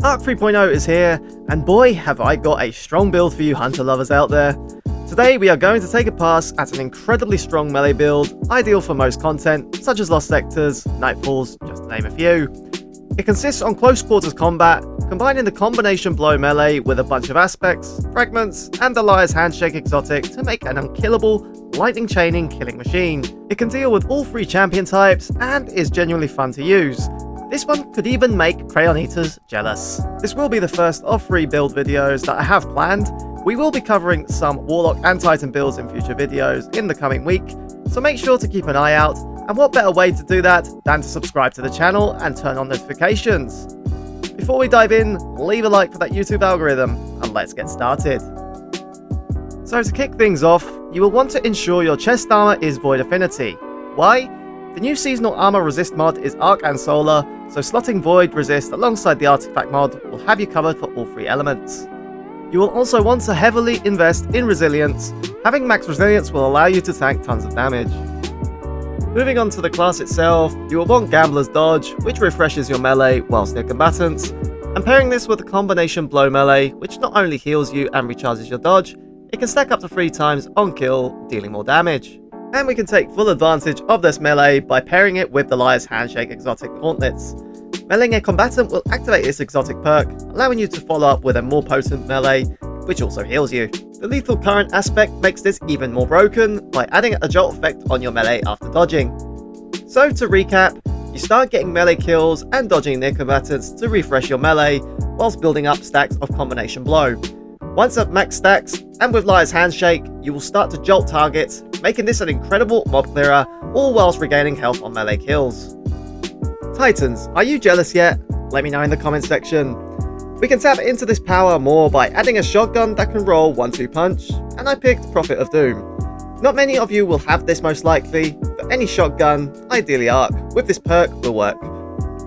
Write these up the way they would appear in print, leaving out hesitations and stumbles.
Arc 3.0 is here, and boy have I got a strong build for you hunter lovers out there. Today we are going to take a pass at an incredibly strong melee build, ideal for most content, such as Lost Sectors, Nightfalls, just to name a few. It consists on close quarters combat, combining the combination blow melee with a bunch of aspects, fragments, and the Liar's Handshake exotic to make an unkillable, lightning chaining killing machine. It can deal with all three champion types, and is genuinely fun to use. This one could even make Crayon Eaters jealous. This will be the first of 3 build videos that I have planned. We will be covering some Warlock and Titan builds in future videos in the coming week, so make sure to keep an eye out, and what better way to do that than to subscribe to the channel and turn on notifications. Before we dive in, leave a like for that YouTube algorithm, and let's get started. So to kick things off, you will want to ensure your chest armor is Void Affinity. Why? The new seasonal armor resist mod is Arc and Solar, so slotting Void resist alongside the artifact mod will have you covered for all 3 elements. You will also want to heavily invest in resilience. Having max resilience will allow you to tank tons of damage. Moving on to the class itself, you will want Gambler's Dodge, which refreshes your melee whilst near combatants, and pairing this with the combination blow melee, which not only heals you and recharges your dodge, it can stack up to 3 times on kill, dealing more damage. And we can take full advantage of this melee by pairing it with the Liar's Handshake exotic gauntlets. Meleeing a combatant will activate this exotic perk, allowing you to follow up with a more potent melee, which also heals you. The lethal current aspect makes this even more broken by adding a jolt effect on your melee after dodging. So to recap, you start getting melee kills and dodging near combatants to refresh your melee, whilst building up stacks of combination blow. Once at max stacks, and with Liar's Handshake, you will start to jolt targets, making this an incredible mob clearer, all whilst regaining health on melee kills. Titans, are you jealous yet? Let me know in the comment section. We can tap into this power more by adding a shotgun that can roll 1-2 punch, and I picked Prophet of Doom. Not many of you will have this most likely, but any shotgun, ideally Arc, with this perk will work.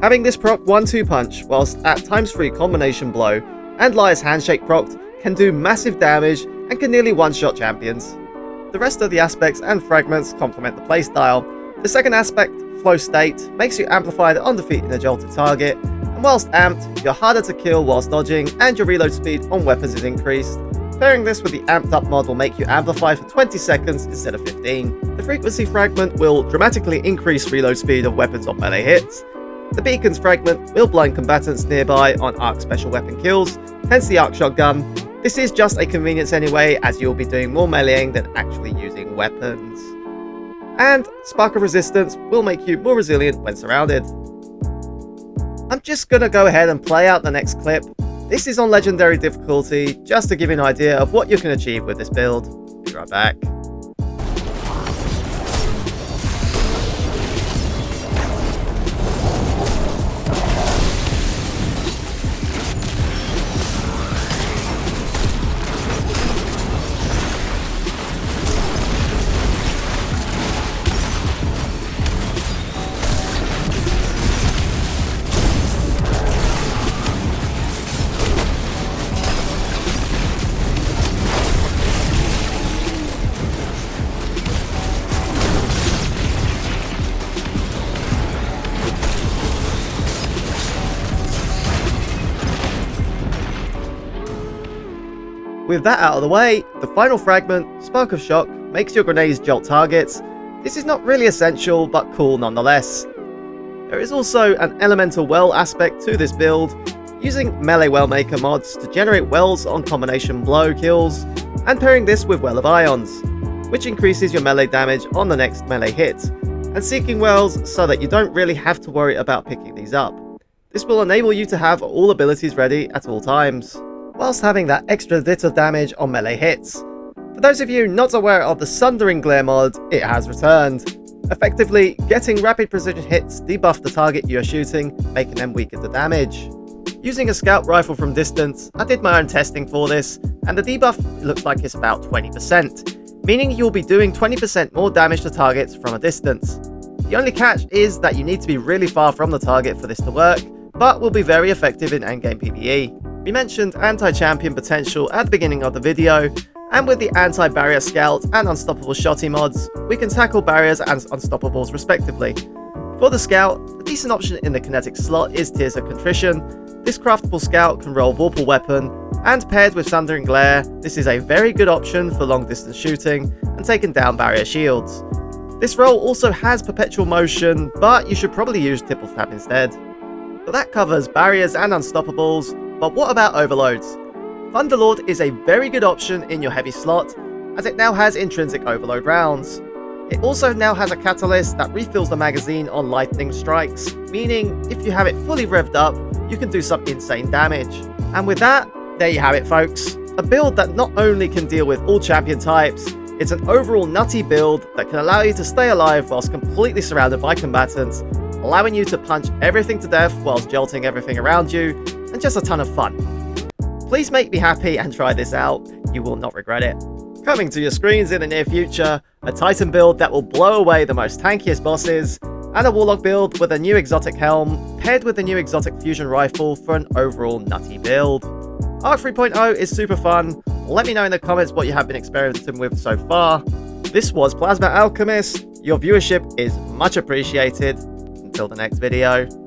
Having this proc 1-2 punch whilst at ×3 combination blow and Liar's Handshake procced can do massive damage and can nearly one-shot champions. The rest of the aspects and fragments complement the playstyle. The second aspect, Flow State, makes you amplified on defeating a jolted target, and whilst amped, you're harder to kill whilst dodging and your reload speed on weapons is increased. Pairing this with the amped up mod will make you amplify for 20 seconds instead of 15. The Frequency Fragment will dramatically increase reload speed of weapons on melee hits. The Beacon's Fragment will blind combatants nearby on Arc special weapon kills, hence the Arc Shotgun. This is just a convenience anyway, as you'll be doing more meleeing than actually using weapons. And Spark of Resistance will make you more resilient when surrounded. I'm just gonna go ahead and play out the next clip. This is on Legendary difficulty, just to give you an idea of what you can achieve with this build. Be right back. With that out of the way, the final fragment, Spark of Shock, makes your grenades jolt targets. This is not really essential, but cool nonetheless. There is also an elemental well aspect to this build, using melee Wellmaker mods to generate wells on combination blow kills, and pairing this with Well of Ions, which increases your melee damage on the next melee hit, and seeking wells so that you don't really have to worry about picking these up. This will enable you to have all abilities ready at all times, whilst having that extra bit of damage on melee hits. For those of you not aware of the Sundering Glare mod, it has returned. Effectively, getting rapid precision hits debuff the target you are shooting, making them weaker to damage. Using a scout rifle from distance, I did my own testing for this, and the debuff looks like it's about 20%, meaning you'll be doing 20% more damage to targets from a distance. The only catch is that you need to be really far from the target for this to work, but will be very effective in endgame PVE. We mentioned anti-champion potential at the beginning of the video, and with the anti-barrier scout and unstoppable shotty mods, we can tackle barriers and unstoppables respectively. For the scout, a decent option in the kinetic slot is Tears of Contrition. This craftable scout can roll Vorpal weapon, and paired with Sundering Glare, this is a very good option for long distance shooting and taking down barrier shields. This role also has perpetual motion, but you should probably use Tipple Tap instead. But that covers barriers and unstoppables, but what about overloads? Thunderlord is a very good option in your heavy slot, as it now has intrinsic overload rounds. It also now has a catalyst that refills the magazine on lightning strikes, meaning if you have it fully revved up, you can do some insane damage. And with that, there you have it folks. A build that not only can deal with all champion types, it's an overall nutty build that can allow you to stay alive whilst completely surrounded by combatants, allowing you to punch everything to death whilst jolting everything around you, and just a ton of fun. Please make me happy and try this out, you will not regret it. Coming to your screens in the near future, a Titan build that will blow away the most tankiest bosses, and a Warlock build with a new exotic helm, paired with the new exotic fusion rifle for an overall nutty build. Arc 3.0 is super fun, let me know in the comments what you have been experimenting with so far. This was Plasma Alchemist, your viewership is much appreciated. Until the next video.